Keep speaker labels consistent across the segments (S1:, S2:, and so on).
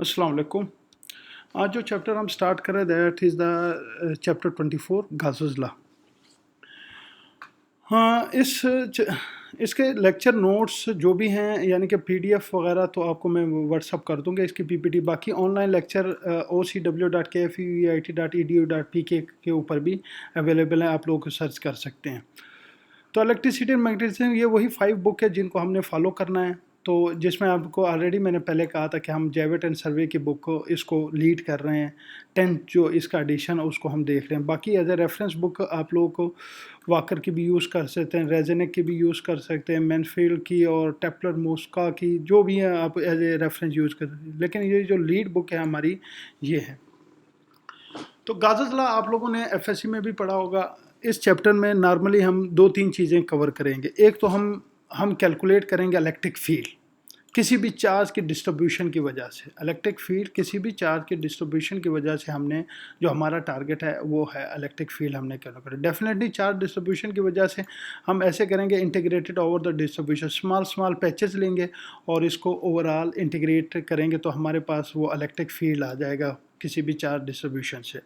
S1: अस्सलाम वालेकुम। आज जो चैप्टर हम स्टार्ट कर रहे हैं that is the chapter 24 Gauss's law. हाँ, इसके लेक्चर नोट्स जो भी हैं यानी कि पीडीएफ वगैरह तो आपको मैं व्हाट्सअप कर दूंगा इसकी पीपीटी। बाकी ऑनलाइन लेक्चर ocw.kfeit.edu.pk के ऊपर भी अवेलेबल है, आप लोग सर्च कर सकते हैं। तो इलेक्ट्रिसिटी एंड मैग्नेटिज्म ये वही 5 बुक है जिनको हमने फॉलो करना है। तो जिसमें आपको ऑलरेडी मैंने पहले कहा था कि हम जेविट एंड सर्वे की बुक को इसको लीड कर रहे हैं। 10th जो इसका एडिशन है उसको हम देख रहे हैं। बाकी एज ए रेफरेंस बुक आप लोगों को वाकर की भी यूज़ कर सकते हैं, रेजेनिक की भी यूज़ कर सकते हैं, मैनफील्ड की और टेपलर मोस्का की, जो भी है आप एज ए रेफरेंस यूज़ कर सकते हैं। लेकिन ये जो लीड बुक है हमारी ये है। तो गाज़ोज़ लॉ आप लोगों ने एफएससी में भी पढ़ा होगा। इस चैप्टर में नॉर्मली हम 2-3 चीज़ें कवर करेंगे। एक तो हम कैलकुलेट करेंगे इलेक्ट्रिक फील्ड किसी भी चार्ज की डिस्ट्रीब्यूशन की वजह से। इलेक्ट्रिक फील्ड किसी भी चार्ज की डिस्ट्रीब्यूशन की वजह से हमने जो हमारा टारगेट है वो है इलेक्ट्रिक फील्ड हमने कैलकुलेट। डेफिनेटली चार्ज डिस्ट्रीब्यूशन की वजह से हम ऐसे करेंगे integrated over the distribution, small patches लेंगे और इसको ओवरऑल इंटीग्रेट करेंगे तो हमारे पास वो इलेक्ट्रिक फील्ड आ जाएगा किसी भी चार्ज डिस्ट्रीब्यूशन से।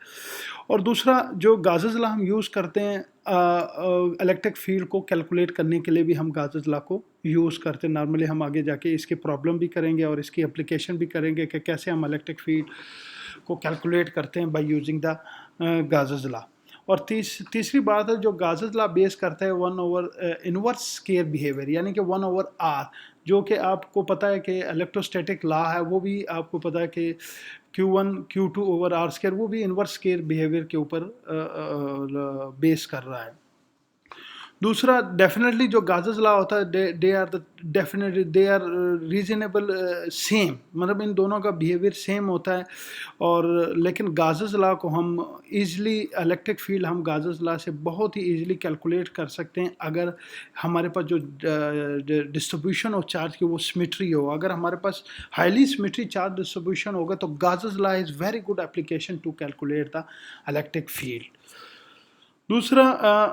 S1: और दूसरा जो गाज़ोज़ लॉ हम यूज़ करते हैं इलेक्ट्रिक फील्ड को कैलकुलेट करने के लिए भी हम गाज़ोज़ लॉ को यूज़ करते हैं। नॉर्मली हम आगे जाके इसकी प्रॉब्लम भी करेंगे और इसकी एप्लीकेशन भी करेंगे कि कैसे हम इलेक्ट्रिक फील्ड को कैलकुलेट करते हैं बाय यूजिंग द गाज़ोज़ लॉ। और तीसरी बात है जो गाज़ोज़ लॉ बेस करता है 1/, इनवर्स स्केयर बिहेवियर यानी कि 1/r, जो कि आपको पता है कि इलेक्ट्रोस्टैटिक लॉ है वो भी आपको पता है कि Q1 Q2 over are square वो भी इनवर्स स्केयर बिहेवियर के ऊपर बेस कर रहा है। दूसरा डेफिनेटली जो गाज़ोज़ लॉ होता है they are the definitely they are reasonable same, मतलब इन दोनों का बिहेवियर सेम होता है। और लेकिन गाज़ोज़ लॉ को हम इजीली इलेक्ट्रिक फील्ड हम गाज़ोज़ लॉ से बहुत ही इजीली कैलकुलेट कर सकते हैं अगर हमारे पास जो डिस्ट्रीब्यूशन ऑफ चार्ज की वो सिमेट्री हो। अगर हमारे पास हाईली सिमेट्री चार्ज डिस्ट्रीब्यूशन होगा तो Gauss's law is very good application to calculate the electric field. दूसरा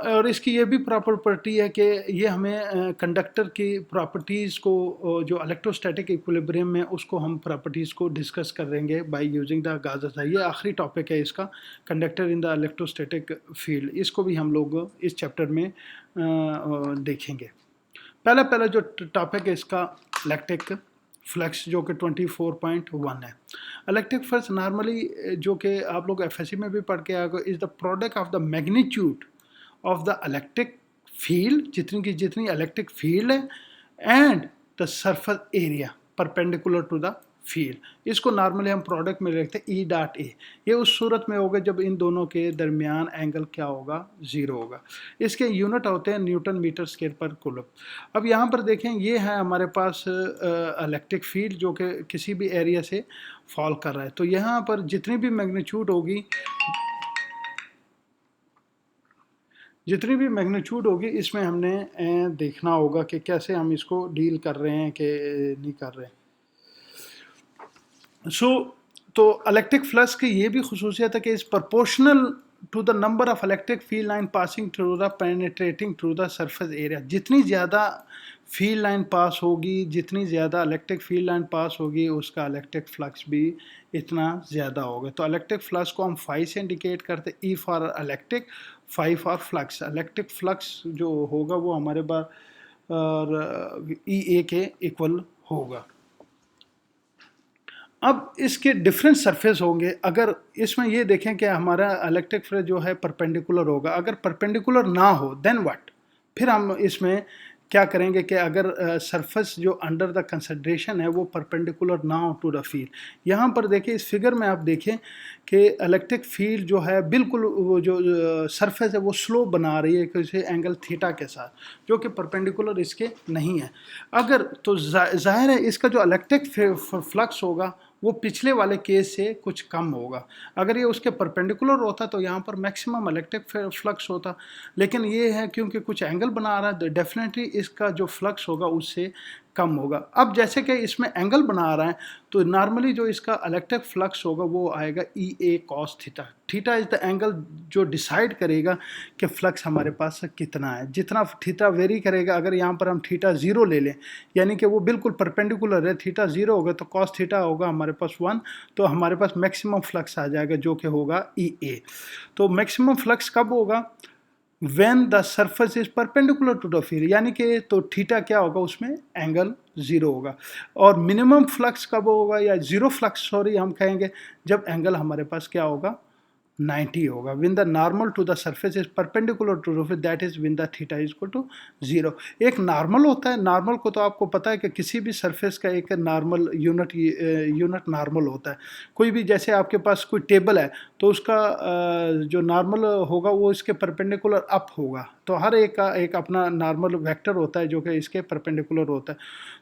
S1: और इसकी ये भी प्रॉपर्टी है कि ये हमें कंडक्टर की प्रॉपर्टीज़ को जो इलेक्ट्रोस्टैटिक इक्विलिब्रियम में उसको हम प्रॉपर्टीज़ को डिस्कस करेंगे बाय यूजिंग द गाज़ोज़ लॉ। ये आखिरी टॉपिक है इसका, conductor in the electrostatic field. इसको भी हम लोग इस चैप्टर में देखेंगे। पहला जो टॉपिक है इसका इलेक्ट्रिक फ्लक्स जो कि 24.1 है। इलेक्ट्रिक फ्लक्स नॉर्मली जो कि आप लोग एफएससी में भी पढ़ के आए is the product of the magnitude of the electric field, जितनी की जितनी इलेक्ट्रिक फील्ड है, and the surface area perpendicular to the field. इसको नॉर्मली हम प्रोडक्ट में लिखते हैं E.A। ये उस सूरत में होगा जब इन दोनों के दरमियान एंगल क्या होगा, 0 होगा। इसके यूनिट होते हैं न्यूटन मीटर स्क्वायर पर कूलम। अब यहाँ पर देखें ये है हमारे पास इलेक्ट्रिक फील्ड जो कि किसी भी एरिया से फॉल कर रहा है। तो यहाँ पर जितनी भी मैग्नीट्यूड होगी इसमें हमने देखना होगा कि कैसे हम इसको डील कर रहे हैं कि नहीं कर रहे हैं। तो इलेक्ट्रिक फ्लक्स की ये भी खुसूसियत है कि is proportional to the number of electric field line passing through the penetrating through the surface area. जितनी ज़्यादा फील्ड लाइन पास होगी, जितनी ज़्यादा इलेक्ट्रिक फील्ड लाइन पास होगी, उसका इलेक्ट्रिक फ्लक्स भी इतना ज़्यादा होगा। तो इलेक्ट्रिक फ्लक्स को हम फाई से इंडिकेट करते, E for electric, phi for flux. Electric flux जो होगा वो हमारे पास E.A के इक्वल होगा। अब इसके डिफरेंट सरफेस होंगे। अगर इसमें ये देखें कि हमारा इलेक्ट्रिक फील्ड जो है परपेंडिकुलर होगा, अगर परपेंडिकुलर ना हो देन व्हाट, फिर हम इसमें क्या करेंगे कि अगर सरफेस जो अंडर द कंसिडरेशन है वो परपेंडिकुलर ना हो टू द फील्ड। यहाँ पर देखिए इस फिगर में आप देखें कि इलेक्ट्रिक फील्ड जो है बिल्कुल वो जो सरफेस है वो स्लो बना रही है किसी एंगल थीटा के साथ, जो कि परपेंडिकुलर इसके नहीं है। अगर तो जाहिर है इसका जो इलेक्ट्रिक फ्लक्स होगा वो पिछले वाले केस से कुछ कम होगा। अगर ये उसके परपेंडिकुलर होता तो यहाँ पर मैक्सिमम इलेक्ट्रिक फ्लक्स होता। लेकिन ये है क्योंकि कुछ एंगल बना रहा है, डेफिनेटली इसका जो फ्लक्स होगा उससे कम होगा। अब जैसे कि इसमें एंगल बना रहा है तो नॉर्मली जो इसका इलेक्ट्रिक फ्लक्स होगा वो आएगा E A cos theta. Theta is the angle जो डिसाइड करेगा कि फ्लक्स हमारे पास कितना है। जितना थीटा वेरी करेगा, अगर यहाँ पर हम थीटा 0 ले लें यानी कि वो बिल्कुल परपेंडिकुलर है, थीटा 0 होगा तो कॉस थीटा होगा हमारे पास 1, तो हमारे पास मैक्सिमम फ्लक्स आ जाएगा जो कि होगा ई ए। तो मैक्सिमम फ्लक्स कब होगा? when the surface is perpendicular to the field, यानी कि तो थीटा क्या होगा उसमें एंगल 0 होगा। और मिनिमम फ्लक्स कब होगा या जीरो फ्लक्स सॉरी हम कहेंगे जब एंगल हमारे पास क्या होगा 90 होगा। when the normal to the surface is perpendicular to the field, that is when the theta is equal to 0। एक नॉर्मल होता है, नॉर्मल को तो आपको पता है कि किसी भी सरफेस का एक नॉर्मल यूनिट नॉर्मल होता है। कोई भी जैसे आपके पास कोई टेबल है तो उसका जो नॉर्मल होगा वो इसके परपेंडिकुलर अप होगा, तो हर एक का एक अपना नॉर्मल वेक्टर होता है जो कि इसके परपेंडिकुलर होता है।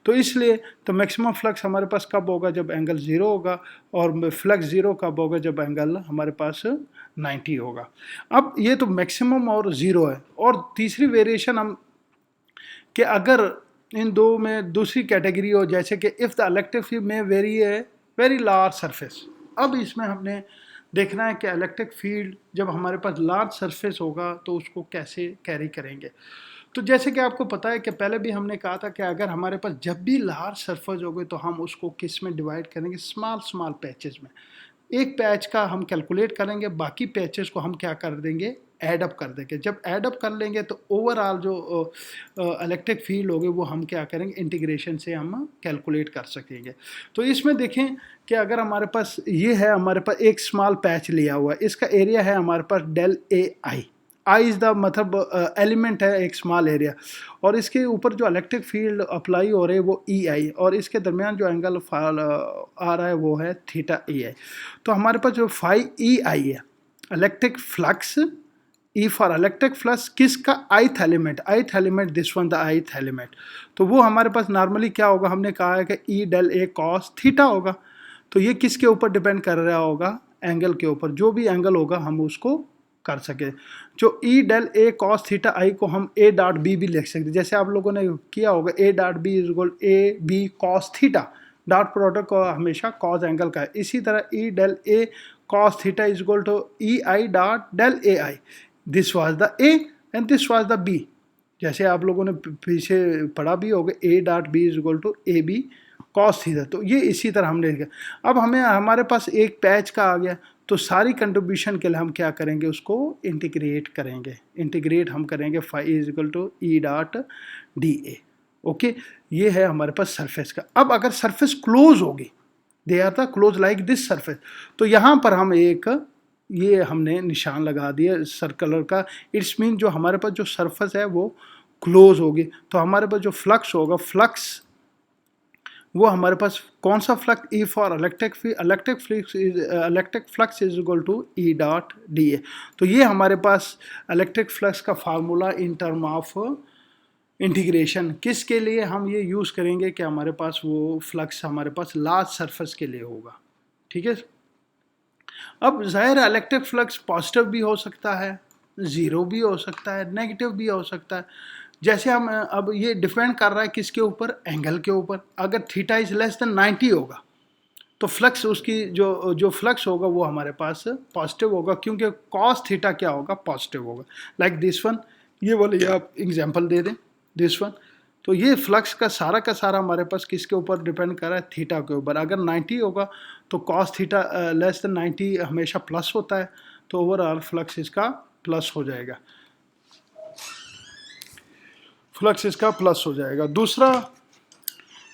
S1: तो इसलिए तो मैक्सिमम फ्लक्स हमारे पास कब होगा? जब एंगल 0 होगा। और फ्लक्स 0 कब होगा? जब एंगल हमारे पास 90 होगा। अब ये तो मैक्सिमम और 0 है। और तीसरी वेरिएशन हम कि अगर इन दो में दूसरी कैटेगरी हो, जैसे कि इफ़ द इलेक्ट्रिक फील्ड में वेरी है वेरी लार्ज सरफेस। अब इसमें हमने देखना है कि इलेक्ट्रिक फील्ड जब हमारे पास लार्ज सरफेस होगा तो उसको कैसे कैरी करेंगे। तो जैसे कि आपको पता है कि पहले भी हमने कहा था कि अगर हमारे पास जब भी लार्ज सरफेस होगी तो हम उसको किस में डिवाइड करेंगे? स्मॉल स्मॉल पैचेस में। एक पैच का हम कैलकुलेट करेंगे, बाकी पैचेस को हम क्या कर देंगे? ऐड अप कर देंगे। जब ऐड अप कर लेंगे तो ओवरऑल जो इलेक्ट्रिक फील्ड होगी वो हम क्या करेंगे? इंटीग्रेशन से हम कैलकुलेट कर सकेंगे। तो इसमें देखें कि अगर हमारे पास ये है, हमारे पास एक स्मॉल पैच लिया हुआ है, इसका एरिया है हमारे पास del A I. I is the मतलब एलिमेंट है एक स्मॉल एरिया, और इसके ऊपर जो इलेक्ट्रिक फील्ड अप्लाई हो रही है वो ई आई, और इसके दरमियान जो एंगल आ रहा है वो है थीटा ई आई। तो हमारे पास जो फाई ई आई है electric flux, E for electric flux किसका? Ith element this one the ith element. तो वो हमारे पास नॉर्मली क्या होगा? हमने कहा है कि ई डेल ए कॉस थीटा होगा। तो ये किसके ऊपर डिपेंड कर रहा होगा? एंगल के ऊपर। जो भी एंगल होगा हम उसको कर सके। जो ई डेल ए कॉस थीटा आई को हम ए डॉट बी भी लिख सकते, जैसे आप लोगों ने किया होगा A dot B is equal A B cos theta, dot product को हमेशा कॉस एंगल का है। इसी तरह E del A cos theta is equal to E I dot del A I, this was the A and this was the B. जैसे आप लोगों ने पीछे पढ़ा भी होगा A dot B is equal to A B cos theta. तो ये इसी तरह हमने लिखा। अब हमें हमारे पास एक पैच का आ गया, तो सारी कंट्रीब्यूशन के लिए हम क्या करेंगे? उसको इंटीग्रेट करेंगे। इंटीग्रेट हम करेंगे phi is equal to E dot D A. Okay, ये है हमारे पास सरफेस का। अब अगर सरफेस क्लोज होगी, they are the close like this surface, तो यहाँ पर हम एक ये हमने निशान लगा दिया सर्कलर का। इट्स मीन जो हमारे पास जो सरफेस है वो क्लोज होगी, तो हमारे पास जो फ्लक्स होगा, फ्लक्स वो हमारे पास कौन सा flux? E for electric flux is equal to E dot D A. तो ये हमारे पास इलेक्ट्रिक फ्लक्स का formula in term of integration. किसके लिए हम ये यूज़ करेंगे कि हमारे पास वो फ्लक्स हमारे पास लार्ज सरफेस के लिए होगा। ठीक है। अब जाहिर है इलेक्ट्रिक फ्लक्स पॉजिटिव भी हो सकता है, ज़ीरो भी हो सकता है, नेगेटिव भी हो सकता है। जैसे हम अब ये डिपेंड कर रहा है किसके ऊपर? एंगल के ऊपर। अगर थीटा इज लेस देन 90 होगा तो फ्लक्स उसकी जो फ्लक्स होगा वो हमारे पास पॉजिटिव होगा, क्योंकि कॉस थीटा क्या होगा? पॉजिटिव होगा। लाइक दिस वन, ये वाले आप एग्जांपल दे दें, दिस वन। तो ये फ्लक्स का सारा हमारे पास किसके ऊपर डिपेंड कर रहा है? थीटा के ऊपर। अगर 90 होगा तो कॉस थीटा लेस देन 90 हमेशा प्लस होता है, तो ओवरऑल फ्लक्स इसका प्लस हो जाएगा। फ्लक्स इसका प्लस हो जाएगा।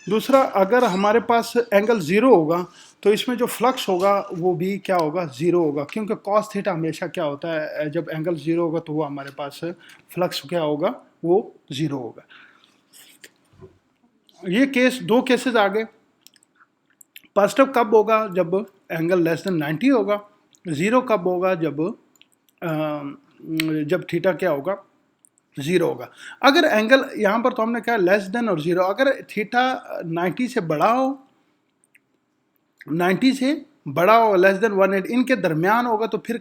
S1: दूसरा अगर हमारे पास एंगल 0 होगा तो इसमें जो फ्लक्स होगा वो भी क्या होगा? 0 होगा, क्योंकि कॉस थीटा हमेशा क्या होता है? जब एंगल 0 होगा तो वो हमारे पास फ्लक्स क्या होगा? वो 0 होगा। ये केस, दो केसेस आ गए। पॉजिटिव कब होगा? जब एंगल लेस देन 90 होगा। 0 कब होगा? जब थीटा क्या होगा? 0 होगा। अगर एंगल यहाँ पर तो हमने कहा लेस देन और 0, अगर थीटा 90 से बड़ा हो, 90 से बड़ा हो, लेस देन 180, इनके दरमियान होगा तो फिर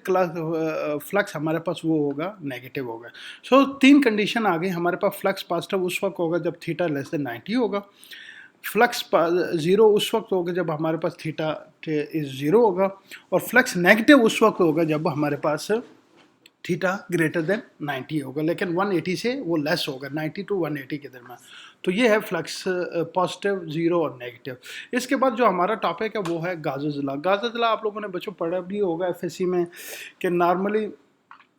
S1: फ्लक्स हमारे पास वो होगा नेगेटिव होगा। सो तीन कंडीशन आ गई हमारे पास। फ्लक्स पॉजिटिव उस वक्त होगा जब थीटा लेस देन 90 होगा, फ्लक्स ज़ीरो उस वक्त होगा जब हमारे पास थीटा इज़ ज़ीरो होगा, और फ्लक्स नेगेटिव उस वक्त होगा जब हमारे पास थीटा ग्रेटर देन 90 होगा, लेकिन 180 से वो लेस होगा, 90 टू 180 के दरम्यान। तो ये है फ्लक्स पॉजिटिव, ज़ीरो और नेगेटिव। इसके बाद जो हमारा टॉपिक है वो है गाउस लॉ। गाउस लॉ आप लोगों ने बच्चों पढ़ा भी होगा एफएससी में कि नॉर्मली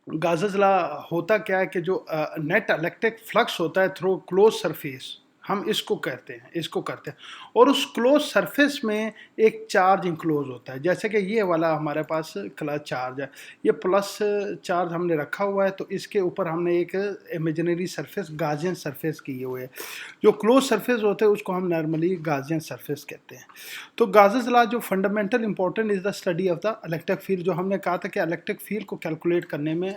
S1: गाउस लॉ होता क्या है कि जो नेट इलेक्ट्रिक फ्लक्स होता है थ्रू क्लोज सरफेस, हम इसको कहते हैं, इसको करते हैं, और उस क्लोज सरफेस में एक चार्ज इंक्लोज होता है। जैसे कि ये वाला हमारे पास क्लच चार्ज है, ये प्लस चार्ज हमने रखा हुआ है, तो इसके ऊपर हमने एक इमेजिनरी सरफेस गाजियन सरफेस किए हुए है। जो क्लोज सरफेस होते हैं उसको हम नॉर्मली गाजियन सरफेस कहते हैं। तो गाउस लॉ जो fundamental important is the study of the electric field, जो हमने कहा था कि इलेक्ट्रिक फील्ड को कैलकुलेट करने में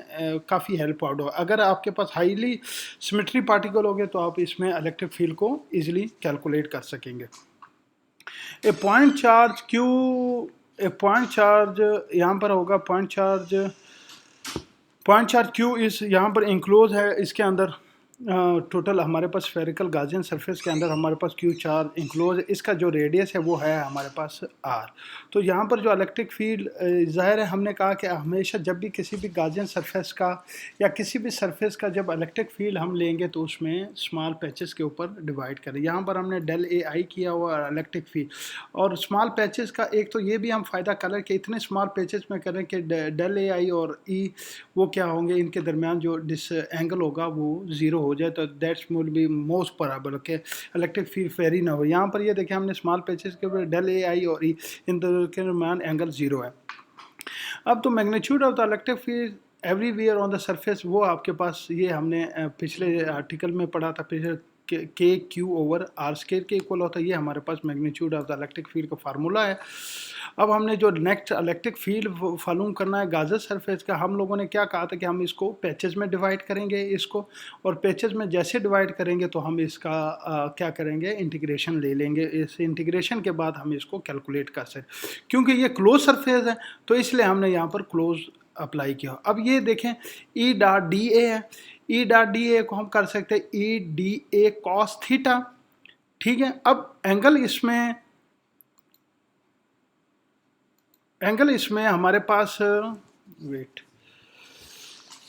S1: काफ़ी हेल्प आउट होगा। अगर आपके पास हाईली सिमेट्री पार्टिकल हो गए तो आप इसमें इलेक्ट्रिक फील्ड को इजीली कैलकुलेट कर सकेंगे। ए पॉइंट चार्ज क्यू, ए पॉइंट चार्ज यहाँ पर होगा, पॉइंट चार्ज क्यू इस यहाँ पर इंक्लोज है, इसके अंदर टोटल हमारे पास स्फेरिकल गाजियन सरफेस के अंदर हमारे पास क्यू चार्ज इंक्लोज है। इसका जो रेडियस है वो है हमारे पास आर। तो यहाँ पर जो इलेक्ट्रिक फील्ड ज़ाहिर है, हमने कहा कि हमेशा जब भी किसी भी गाजियन सरफेस का या किसी भी सरफेस का जब इलेक्ट्रिक फील्ड हम लेंगे तो उसमें स्मॉल पैचेस के ऊपर डिवाइड करें। यहाँ पर हमने डेल ए आई किया हुआ इलेक्ट्रिक फील्ड, और स्मॉल पैचेस का एक तो ये भी हम फ़ायदा करें कि इतने स्मॉल पैचेस में करें कि डेल ए आई और ई वो क्या होंगे, इनके दरमियान जो डिस एंगल होगा वो ज़ीरो हो जाए, तो that's will be most probable के इलेक्ट्रिक फील्ड वेरी ना हो। यहाँ पर ये देखें हमने स्मॉल पैचेस के ऊपर डेल ए आई और ई, इन दोनों के दरमियान एंगल ज़ीरो है। अब तो magnitude of the electric field everywhere on the surface, वो आपके पास ये हमने पिछले आर्टिकल में पढ़ा था, पिछले K Q over R square के इक्वल होता है। ये हमारे पास magnitude of the electric field का फार्मूला है। अब हमने जो नेक्स्ट इलेक्ट्रिक फील्ड मालूम करना है गाजर सरफेस का, हम लोगों ने क्या कहा था कि हम इसको पैचेस में डिवाइड करेंगे इसको, और पैचेस में जैसे डिवाइड करेंगे तो हम इसका क्या करेंगे, इंटीग्रेशन ले लेंगे। इस इंटीग्रेशन के बाद हम इसको कैलकुलेट कर सकते, क्योंकि ये क्लोज सरफेस है तो इसलिए हमने यहाँ पर क्लोज अप्लाई किया। अब ये देखें ई डॉट डी ए है, ई डॉट डी ए को हम कर सकते हैं E D A cos theta, ठीक है। अब एंगल इसमें हमारे पास वेट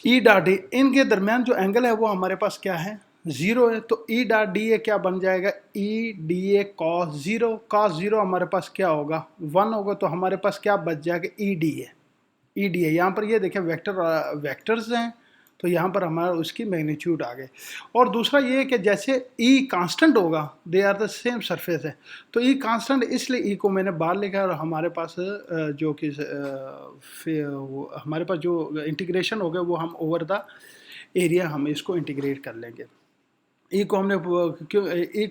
S1: ई डॉट डी, इनके दरमियान जो एंगल है वो हमारे पास क्या है, ज़ीरो है। तो ई डॉट डी ए क्या बन जाएगा, E D A cos zero, cos zero हमारे पास क्या होगा, 1 होगा। तो हमारे पास क्या बच जाएगा, E D A, E D A. यहाँ पर ये देखें वेक्टर्स हैं, तो यहाँ पर हमारा उसकी मैग्नीट्यूड आ गए। और दूसरा ये है कि जैसे ई कांस्टेंट होगा, they are the same surface है, तो ई कांस्टेंट इसलिए ई को मैंने बाहर लिखा है, और हमारे पास जो कि हमारे पास जो इंटीग्रेशन हो गया वो हम ओवर द एरिया हम इसको इंटीग्रेट कर लेंगे। ई को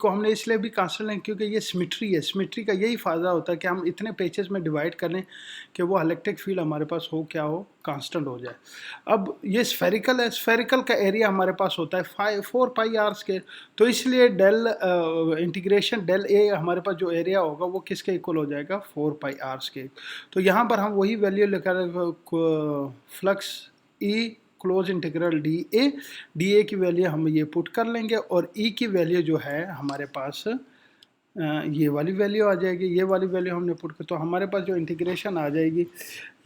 S1: हमने इसलिए भी कांस्टेंट लें क्योंकि ये सिमेट्री है। सिमेट्री का यही फ़ायदा होता है कि हम इतने पेचेस में डिवाइड कर लें कि वो इलेक्ट्रिक फील्ड हमारे पास हो क्या हो, कांस्टेंट हो जाए। अब ये स्फेरिकल है, स्फेरिकल का एरिया हमारे पास होता है 4 पाई आर स्क्वायर, तो इसलिए डेल इंटीग्रेशन डेल ए हमारे पास जो एरिया होगा वो किसके इक्वल हो जाएगा, 4 पाई आर स्क्वायर। तो यहाँ पर हम वही वैल्यू लेकर flux E close integral D A की वैल्यू हम ये पुट कर लेंगे, और ई की वैल्यू जो है हमारे पास ये वाली वैल्यू आ जाएगी, ये वाली वैल्यू हमने पुट कर, तो हमारे पास जो इंटीग्रेशन आ जाएगी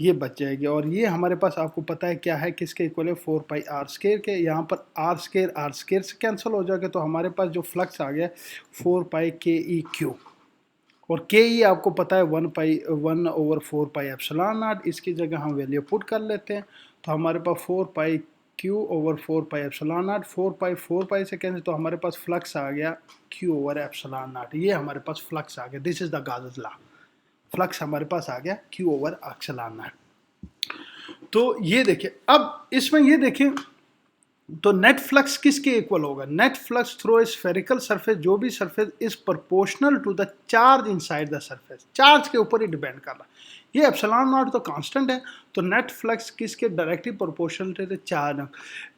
S1: ये बच जाएगी। और ये हमारे पास आपको पता है क्या है, किसके इक्वल है, 4 पाई आर स्क्वायर के। यहाँ पर आर स्क्वायर से कैंसिल हो जाएगा, तो हमारे पास जो फ्लक्स आ गया 4 पाई के ई क्यू, और के ई आपको पता है 1 ओवर 4 पाई एप्सिलॉन नॉट, इसकी जगह हम वैल्यू पुट कर लेते हैं, तो हमारे पास 4 pi Q over 4 pi epsilon naught, 4 pi से कैंसिल, तो हमारे पास फ्लक्स आ गया क्यू ओवर एप्सिलॉन नॉट। ये हमारे पास फ्लक्स आ गया, this is the Gauss law, flux हमारे पास आ गया क्यू ओवर एप्सिलॉन नॉट। तो ये देखिए, अब इसमें ये देखें तो नेट फ्लक्स किसके इक्वल होगा, net flux through a spherical surface, जो भी surface is proportional to the charge inside the surface, charge के ऊपर ही डिपेंड कर रहा है। ये एप्सिलॉन नॉट तो कांस्टेंट है, तो नेट फ्लक्स किसके directly proportional to the charge.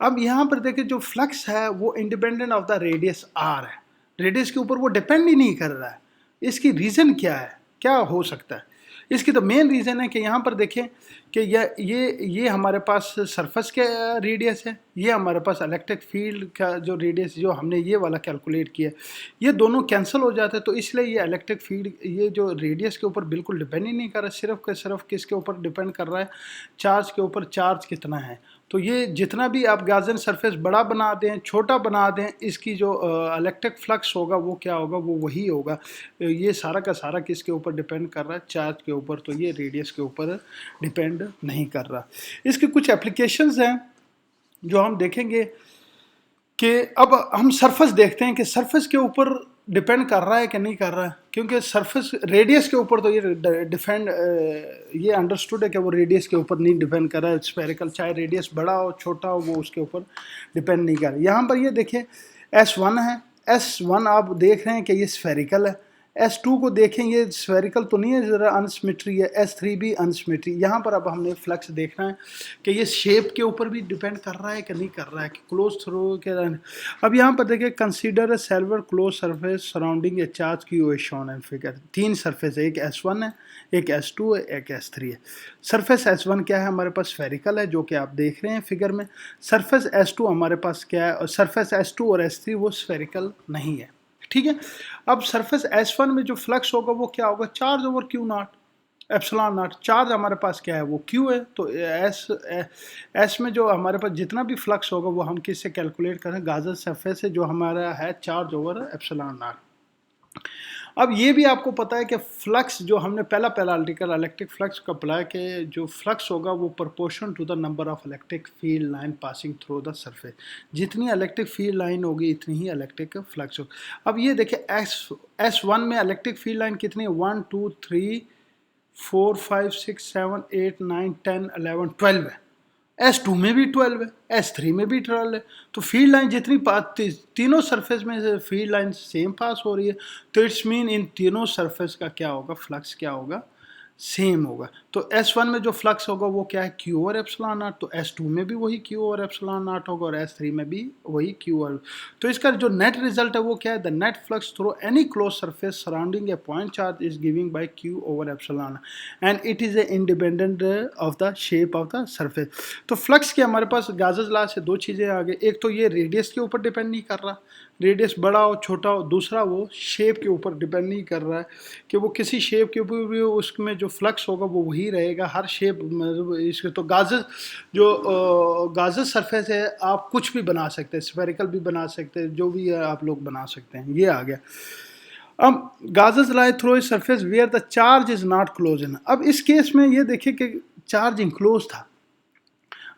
S1: अब यहाँ पर देखिए जो फ्लक्स है वो independent of the radius R है, रेडियस के ऊपर वो डिपेंड ही नहीं कर रहा है। इसकी रीज़न क्या है, क्या हो सकता है, इसकी तो मेन रीज़न है कि यहाँ पर देखें कि ये हमारे पास सरफेस के रेडियस है, ये हमारे पास इलेक्ट्रिक फील्ड का जो रेडियस जो हमने ये वाला कैलकुलेट किया, ये दोनों कैंसिल हो जाते हैं। तो इसलिए ये इलेक्ट्रिक फील्ड ये जो रेडियस के ऊपर बिल्कुल डिपेंड ही नहीं कर रहा, सिर्फ के सिर्फ किसके ऊपर डिपेंड कर रहा है, चार्ज के ऊपर, चार्ज कितना है। तो ये जितना भी आप गाजन सरफेस बड़ा बना दें, छोटा बना दें, इसकी जो इलेक्ट्रिक फ्लक्स होगा वो क्या होगा, वो वही होगा। ये सारा का सारा किसके ऊपर डिपेंड कर रहा है, चार्ज के ऊपर। तो ये रेडियस के ऊपर डिपेंड नहीं कर रहा। इसके कुछ एप्लीकेशंस हैं जो हम देखेंगे कि अब हम सरफेस देखते हैं कि सरफेस के ऊपर डिपेंड कर रहा है कि नहीं कर रहा है, क्योंकि सरफेस रेडियस के ऊपर तो ये अंडरस्टूड है कि वो रेडियस के ऊपर नहीं डिपेंड कर रहा है। स्फेरिकल चाहे रेडियस बड़ा हो छोटा हो वो उसके ऊपर डिपेंड नहीं कर रहा। यहाँ पर ये देखें S1 है, S1 आप देख रहे हैं कि ये स्फेरिकल है। S2 को देखें, ये स्फेरिकल तो नहीं है, ज़रा अनसिमेट्री है। S3 भी अनसिमेट्री। यहाँ पर अब हमने फ्लक्स देखना है कि ये शेप के ऊपर भी डिपेंड कर रहा है कि नहीं कर रहा है, कि क्लोज थ्रू के। अब यहाँ पर देखिए, consider a silver close surface surrounding A charge Q is shown in figure. 3 surface है, एक S1 है, एक S2 है, एक S3 है। सरफेस S1 क्या है, हमारे पास स्फेरिकल है, जो कि आप देख रहे हैं फिगर में। सरफेस S2 हमारे पास क्या है, और सरफेस S2 और S3 वो स्फेरिकल नहीं है, ठीक है। अब सरफेस S1 में जो फ्लक्स होगा वो क्या होगा, charge over Q not, epsilon not. Charge हमारे पास क्या है, वो क्यू है। तो एस में जो हमारे पास जितना भी फ्लक्स होगा वो हम किससे कैलकुलेट करें, गाजर सरफेस से, जो हमारा है चार्ज ओवर एप्सिलॉन नॉट। अब ये भी आपको पता है कि फ्लक्स जो हमने पहला आर्टिकल इलेक्ट्रिक फ्लक्स का पढ़ा है कि जो फ्लक्स होगा वो proportion to the number of electric field line passing through the surface. जितनी इलेक्ट्रिक फील्ड लाइन होगी इतनी ही इलेक्ट्रिक फ्लक्स होगा। अब ये देखिए S1 में इलेक्ट्रिक फील्ड लाइन कितनी है, 1 2 3 4 5 6 7 8 9 10 11 12 है। S2 में भी 12 है, S3 में भी 12 है। तो फील्ड लाइन जितनी तीनों सरफेस में फील्ड लाइन सेम पास हो रही है, तो इट्स मीन इन तीनों सरफेस का क्या होगा, फ्लक्स क्या होगा, सेम होगा। तो S1 में जो फ्लक्स होगा वो क्या है, Q और एप्सिलॉन नॉट। तो S2 में भी वही Q और एप्सिलॉन नॉट होगा, और S3 में भी वही Q और। तो इसका जो नेट रिजल्ट है वो क्या है, the net flux through any close surface surrounding a point charge is giving by Q over epsilon, and it is a independent of the shape of the surface. तो flux के हमारे पास गाजर law से दो चीज़ें आ गई, एक तो ये रेडियस के ऊपर डिपेंड नहीं कर रहा, रेडियस बड़ा हो छोटा हो। दूसरा वो शेप के ऊपर डिपेंड नहीं कर रहा है कि वो किसी शेप के ऊपर भी उसमें जो फ्लक्स होगा वो वही रहेगा हर शेप। मतलब इसके तो गाजर सरफेस है, आप कुछ भी बना सकते हैं, स्फेरिकल भी बना सकते हैं, जो भी आप लोग बना सकते हैं। ये आ गया। अब Gauss's law through surface where the charge is not close in. अब इस केस में ये देखिए कि चार्ज इंक्लोज था।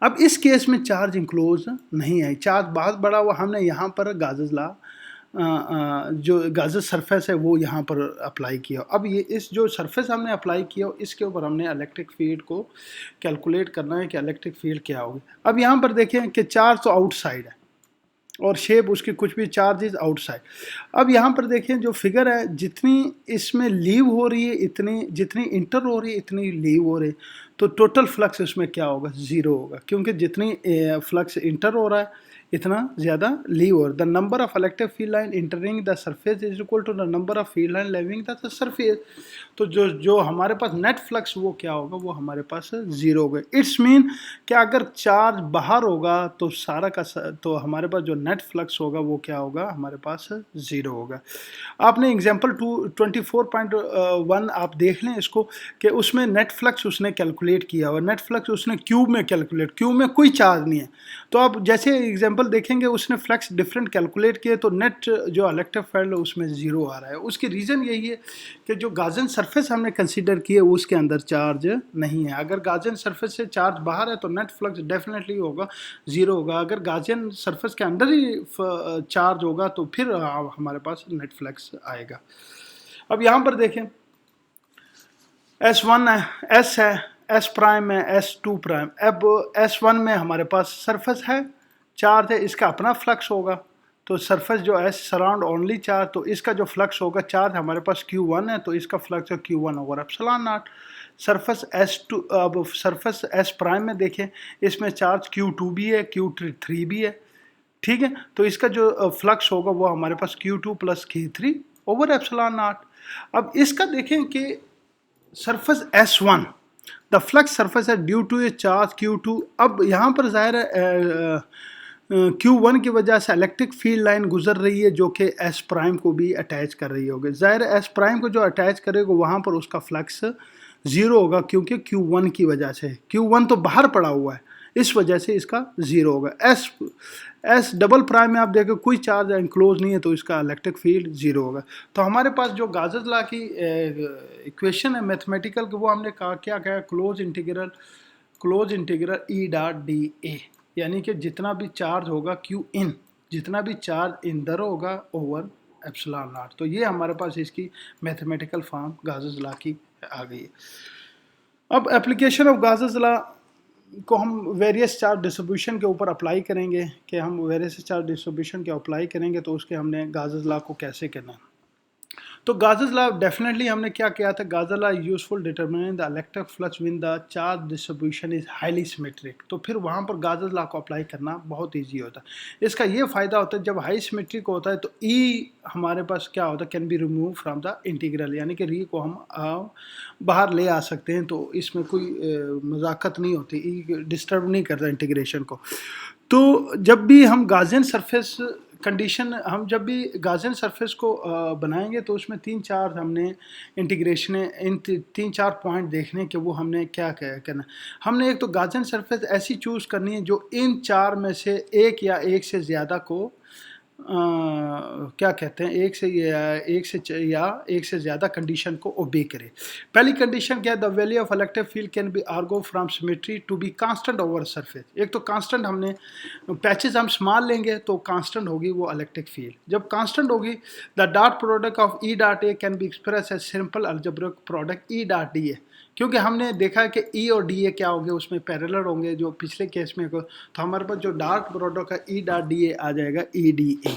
S1: अब इस केस में चार्ज इंक्लोज नहीं है, चार्ज बहुत बड़ा हुआ। हमने यहाँ पर गाजर्स ला जो गाजर सरफेस है वो यहाँ पर अप्लाई किया। अब ये इस जो सरफेस हमने अप्लाई किया इसके ऊपर हमने इलेक्ट्रिक फील्ड को कैलकुलेट करना है कि इलेक्ट्रिक फील्ड क्या होगी। अब यहाँ पर देखें कि चार्ज तो आउटसाइड है और शेप उसकी कुछ भी, चार्ज इज आउटसाइड। अब यहाँ पर देखें जो फिगर है, जितनी इसमें लीव हो रही है इतनी, जितनी इंटर हो रही है इतनी लीव हो रही है। तो टोटल फ्लक्स उसमें क्या होगा, ज़ीरो होगा, क्योंकि जितनी फ्लक्स इंटर हो रहा है इतना ज़्यादा लीव हो रहा है। The number of electric field line entering the surface is equal to the number of field line leaving the surface. तो जो हमारे पास नेट फ्लक्स वो क्या होगा, वो हमारे पास ज़ीरो होगा। इट्स मीन कि अगर चार्ज बाहर होगा तो सारा का तो हमारे पास जो नेट फ्लक्स होगा वो क्या होगा, हमारे पास ज़ीरो होगा। आपने एग्जांपल 24.1 आप देख लें इसको कि उसमें नेट फ्लक्स उसने कैलकुलेट किया और नेट फ्लक्स उसने क्यूब में कैलकुलेट, क्यूब में कोई चार्ज नहीं है। तो आप जैसे एग्जांपल देखेंगे उसने फ्लक्स डिफरेंट कैलकुलेट किए तो नेट जो इलेक्ट्रिक फील्ड है उसमें ज़ीरो आ रहा है। उसकी रीज़न यही है कि जो गाजन सरफेस हमने कंसीडर किए उसके अंदर चार्ज नहीं है। अगर गाजन सरफेस से चार्ज बाहर है तो नेट फ्लक्स डेफिनेटली होगा, ज़ीरो होगा। अगर गाजन सरफेस के अंदर ही चार्ज होगा तो फिर हमारे पास नेट फ्लक्स आएगा। अब यहाँ पर देखें S1 है, S है, S प्राइम है, S2 प्राइम। अब S1 में हमारे पास सरफेस है, चार्ज है, इसका अपना फ्लक्स होगा। तो सरफेस जो है सराउंड ओनली चार्ज, तो इसका जो फ्लक्स होगा, चार्ज हमारे पास Q1 है तो इसका फ्लक्स है Q1 over epsilon not. Surface S2, अब सरफेस S प्राइम में देखें, इसमें चार्ज Q2 भी है, Q3 भी है, ठीक है। तो इसका जो फ्लक्स होगा वो हमारे पास Q2 plus Q3 over epsilon naught. अब इसका देखें कि surface S1, the flux surface है due to a charge Q2। अब यहाँ पर ज़ाहिर है Q1 की वजह से इलेक्ट्रिक फील्ड लाइन गुजर रही है जो कि S प्राइम को भी अटैच कर रही होगी। ज़ाहिर है S प्राइम को जो अटैच करेगा वहाँ पर उसका फ्लक्स ज़ीरो होगा, क्योंकि Q1 की वजह से, Q1 तो बाहर पड़ा हुआ है, इस वजह से इसका ज़ीरो होगा। एस डबल प्राइम में आप देखो कोई चार्ज एनक्लोज नहीं है, तो इसका इलेक्ट्रिक फील्ड ज़ीरो होगा। तो हमारे पास जो गाजर लॉ की इक्वेशन है मैथमेटिकल, वो हमने कहा क्या कहा, क्लोज इंटीग्रल ई डॉट डी ए, यानी कि जितना भी चार्ज होगा क्यू इन, जितना भी चार्ज इंदर होगा ओवर एप्सिलॉन नॉट। तो ये हमारे पास इसकी मैथमेटिकल फॉर्म गाजर लॉ की आ गई है। अब एप्लीकेशन ऑफ गाजर लॉ को हम वेरियस चार्ज डिस्ट्रीब्यूशन के ऊपर अप्लाई करेंगे, कि हम वेरियस चार्ज डिस्ट्रीब्यूशन के अप्लाई करेंगे तो उसके हमने गाजर लॉ को कैसे करना है। तो गाजर लॉ डेफिनेटली हमने क्या किया था, गाजर law useful determining the electric flux when the charge distribution is highly symmetric. तो फिर वहाँ पर गाजर लॉ को अप्लाई करना बहुत ईजी होता है। इसका ये फ़ायदा होता है जब हाई सिमेट्रिक होता है तो ई हमारे पास क्या होता है, can be remove from the integral, यानी कि री को हम बाहर ले आ सकते हैं, तो इसमें कोई मजाकत नहीं होती, ई डिस्टर्ब नहीं करता इंटीग्रेशन को। तो जब भी हम गाजियन सरफेस कंडीशन, हम जब भी गाजियन सरफेस को बनाएंगे तो उसमें तीन चार हमने इंटीग्रेशन, इन तीन चार पॉइंट देखने के, वो हमने क्या करना, हमने एक तो गाजियन सरफेस ऐसी चूज़ करनी है जो इन चार में से एक या एक से ज़्यादा को क्या कहते हैं, एक से ज़्यादा कंडीशन को ओबे करे। पहली कंडीशन क्या है, the value of electric field can be argued from symmetry to be constant over surface. एक तो कांस्टेंट, हमने पैचेस हम स्मॉल लेंगे तो कांस्टेंट होगी वो इलेक्ट्रिक फील्ड। जब कांस्टेंट होगी, the dot product of E dot A can be express as simple algebraic product E dot D A, क्योंकि हमने देखा है कि ई और डी ए क्या होंगे, उसमें पैरेलल होंगे जो पिछले केस में को, तो हमारे पास जो डॉट प्रोडक्ट है ई डॉट डी ए आ जाएगा ई डी ए।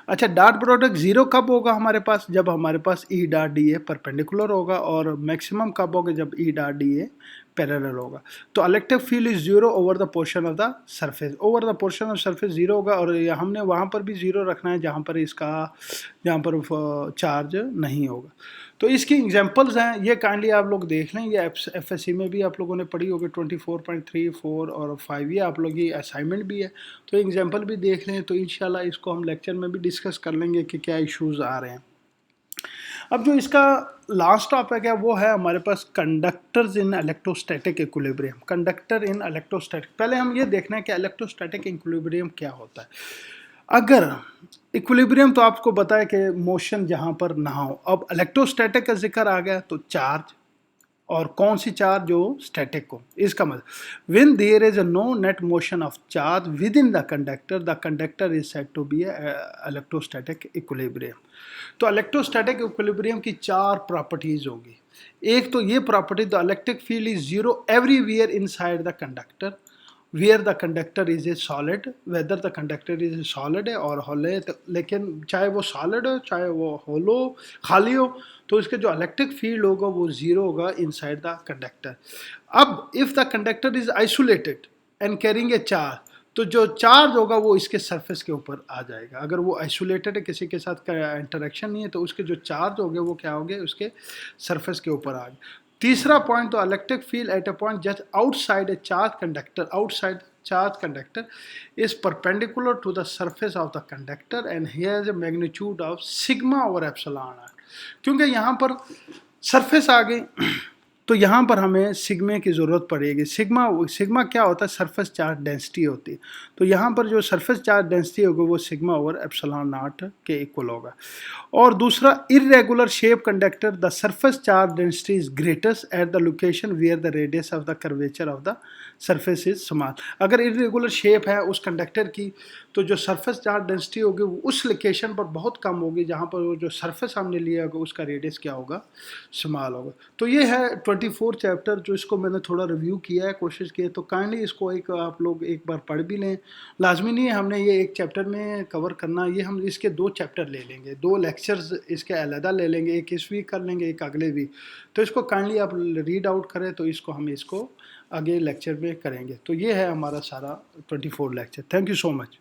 S1: अच्छा, डॉट प्रोडक्ट जीरो कब होगा हमारे पास, जब हमारे पास E dot D A perpendicular होगा, और मैक्सिमम कब होगा, जब E dot D A parallel होगा। तो electric field is zero over the portion of the surface, over the portion of surface zero होगा, और हमने वहाँ पर भी जीरो रखना है जहाँ पर चार्ज नहीं होगा। तो इसकी एग्जांपल्स हैं, ये काइंडली आप लोग देख लें, ये एफएससी में भी आप लोगों ने पढ़ी होगी 24.3, 4 और 5, ये आप लोग, ये असाइनमेंट भी है, तो एग्जांपल भी देख लें। तो इंशाल्लाह इसको हम लेक्चर में भी डिस्कस कर लेंगे कि क्या इश्यूज़ आ रहे हैं। अब जो इसका लास्ट टॉपिक है वो है हमारे पास conductors in electrostatic equilibrium. Conductor in electrostatic, पहले हम ये देखना है कि इलेक्ट्रोस्टैटिक इक्विलिब्रियम क्या होता है। अगर इक्विलिब्रियम तो आपको बताया कि मोशन जहाँ पर ना हो, अब इलेक्ट्रोस्टैटिक का जिक्र आ गया तो चार्ज, और कौन सी चार्ज, जो स्टैटिक को, इसका मतलब when there is a no net motion of charge within the conductor is said to be electrostatic equilibrium. तो इलेक्ट्रोस्टैटिक इक्विलिब्रियम की चार प्रॉपर्टीज होगी। एक तो ये property, the electric field is zero everywhere inside the conductor where the conductor is a solid, whether the conductor is a solid है और होलो है, लेकिन चाहे वो सॉलिड हो चाहे वो होलो खाली हो, तो इसके जो इलेक्ट्रिक फील्ड होगा वो जीरो होगा इनसाइड द कंडक्टर। अब if the conductor is isolated and carrying a charge, तो जो चार्ज होगा वो इसके सरफेस के ऊपर आ जाएगा। अगर वो आइसोलेटेड है, किसी के साथ इंटरेक्शन नहीं है, तो उसके जो चार्ज होंगे वो क्या होंगे, उसके सरफेस के ऊपर आ गए। तीसरा पॉइंट, तो electric field at a point just outside A charge conductor is perpendicular to the surface of the conductor and he has a magnitude of sigma over epsilon r। क्योंकि यहाँ पर सरफेस आ गई तो यहाँ पर हमें सिग्मा की ज़रूरत पड़ेगी। सिग्मा क्या होता है, सरफेस चार्ज डेंसिटी होती है। तो यहाँ पर जो सरफेस चार्ज डेंसिटी होगी वो सिग्मा ओवर एप्सिलॉन नॉट के इक्वल होगा। और दूसरा, irregular shape conductor, the surface charge density is greatest at the location where the radius of the curvature of the surface is small. अगर irregular shape है उस conductor की, तो जो सरफेस चार्ज डेंसिटी होगी वो उस लोकेशन पर बहुत कम होगी जहाँ पर वो जो सरफेस हमने लिया होगा उसका रेडियस क्या होगा, स्मॉल होगा। तो ये है 24 चैप्टर, जो इसको मैंने थोड़ा रिव्यू किया है, कोशिश की है, तो काइंडली इसको आप लोग एक बार पढ़ भी लें। लाजमी नहीं है हमने ये एक चैप्टर में कवर करना, ये हम इसके 2 चैप्टर ले लेंगे, 2 लेक्चर्स इसके अलहदा ले लेंगे, एक इस वीक कर लेंगे, एक अगले वीक। तो इसको काइंडली आप रीड आउट करें, तो इसको आगे लेक्चर में करेंगे। तो ये है हमारा सारा 24 lecture. Thank you so much.